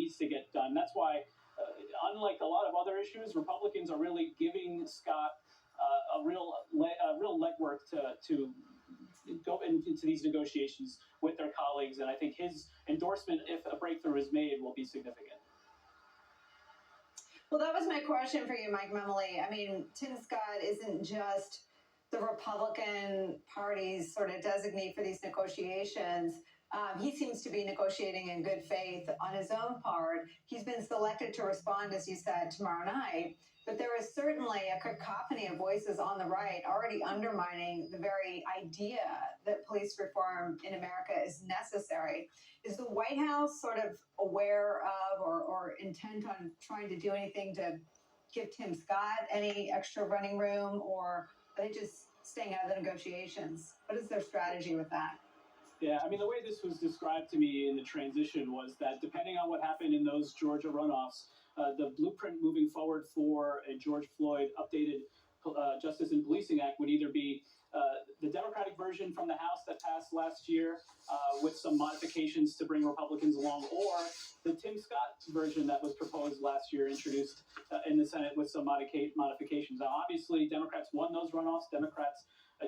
needs to get done. That's why, unlike a lot of other issues, Republicans are really giving Scott a real legwork to go into these negotiations with their colleagues, and I think his endorsement, if a breakthrough is made, will be significant. Well, that was my question for you, Mike Memoli. I mean, Tim Scott isn't just the Republican Party's sort of designee for these negotiations. He seems to be negotiating in good faith on his own part. He's been selected to respond, as you said, tomorrow night. But there is certainly a cacophony of voices on the right already undermining the very idea that police reform in America is necessary. Is the White House sort of aware of or intent on trying to do anything to give Tim Scott any extra running room, or are they just staying out of the negotiations? What is their strategy with that? Yeah, I mean, the way this was described to me in the transition was that depending on what happened in those Georgia runoffs, the blueprint moving forward for a George Floyd updated Justice and Policing Act would either be the Democratic version from the House that passed last year with some modifications to bring Republicans along, or the Tim Scott version that was proposed last year, introduced in the Senate with some modifications. Now, obviously, Democrats won those runoffs. Democrats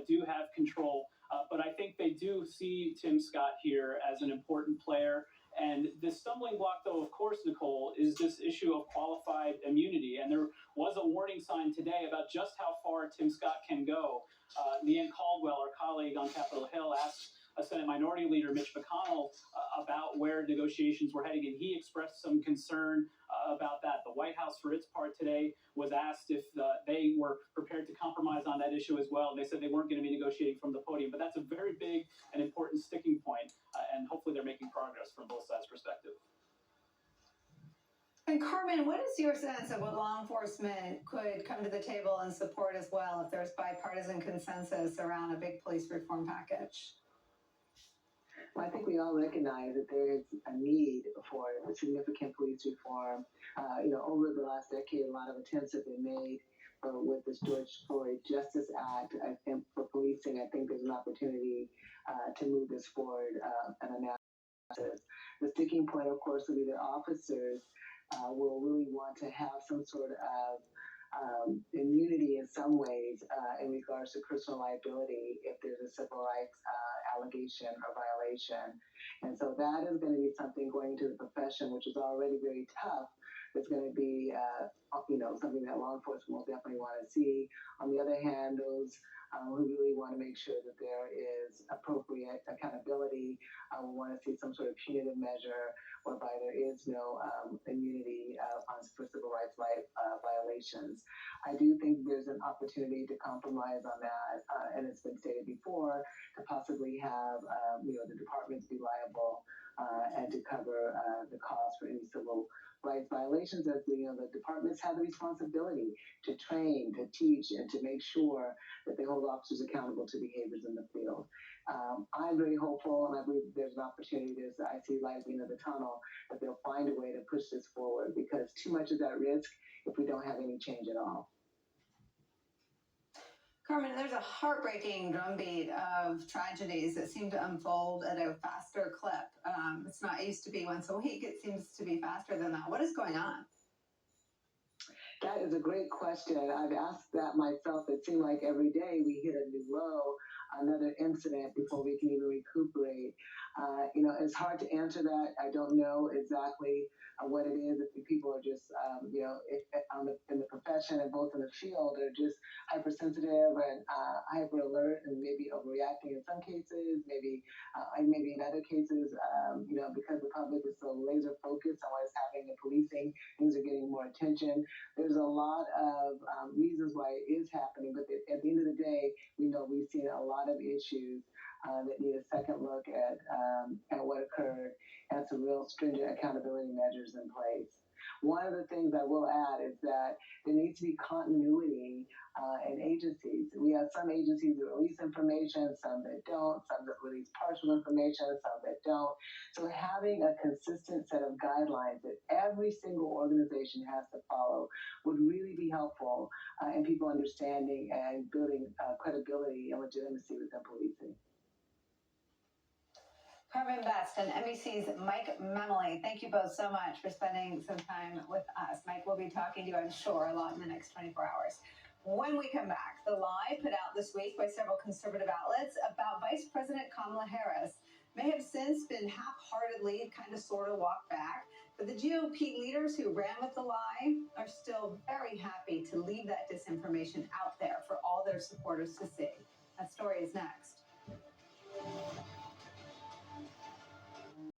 do have control, but I think they do see Tim Scott here as an important player. And the stumbling block, though, of course, Nicole, is this issue of qualified immunity. And there was a warning sign today about just how far Tim Scott can go. Leanne Caldwell, our colleague on Capitol Hill, asked Senate Minority Leader Mitch McConnell about where negotiations were heading, and he expressed some concern about that. The White House, for its part today, was asked if they were prepared to compromise on that issue as well. And they said they weren't going to be negotiating from the podium, but that's a very big and important sticking point, and hopefully they're making progress from both sides' perspective. And Carmen, what is your sense of what law enforcement could come to the table and support as well if there's bipartisan consensus around a big police reform package? Well, I think we all recognize that there is a need for significant police reform. Over the last decade, a lot of attempts have been made with this George Floyd Justice Act. I think for policing, I think there's an opportunity to move this forward and analysis. The sticking point, of course, will be that officers will really want to have some sort of immunity in some ways in regards to personal liability if there's a civil rights allegation or violation. And so that is going to be something going to the profession, which is already very tough. It's going to be, something that law enforcement will definitely want to see. On the other hand, those who really want to make sure that there is appropriate accountability will want to see some sort of punitive measure whereby there is no immunity for civil rights violations. I do think there's an opportunity to compromise on that, and it's been stated before, to possibly have the departments be liable and to cover the cost for any civil rights violations, as the departments have the responsibility to train, to teach, and to make sure that they hold officers accountable to behaviors in the field. I'm very hopeful, and I believe there's an opportunity, I see light at the end of the tunnel, that they'll find a way to push this forward, because too much is at risk if we don't have any change at all. Carmen, there's a heartbreaking drumbeat of tragedies that seem to unfold at a faster clip. It's not used to be once a week. It seems to be faster than that. What is going on? That is a great question. I've asked that myself. It seemed like every day we hit a new low, another incident before we can even recuperate. It's hard to answer that. I don't know exactly what it is. If people are just, in the profession and both in the field, are just hypersensitive and hyper alert and maybe overreacting in some cases, maybe in other cases, because the public is so laser focused on what is happening in policing, things are getting more attention. There's a lot of reasons why it is happening, but at the end of the day, we know we've seen a lot of issues that need a second look at what occurred and some real stringent accountability measures in place. One of the things I will add is that there needs to be continuity in agencies. We have some agencies that release information, some that don't, some that release partial information, some that don't. So having a consistent set of guidelines that every single organization has to follow would really be helpful in people understanding and building credibility and legitimacy within policing. Carmen Best and MEC's Mike Memoli, thank you both so much for spending some time with us. Mike will be talking to you, I'm sure, a lot in the next 24 hours. When we come back, the lie put out this week by several conservative outlets about Vice President Kamala Harris may have since been half-heartedly kind of sort of walked back, but the GOP leaders who ran with the lie are still very happy to leave that disinformation out there for all their supporters to see. That story is next.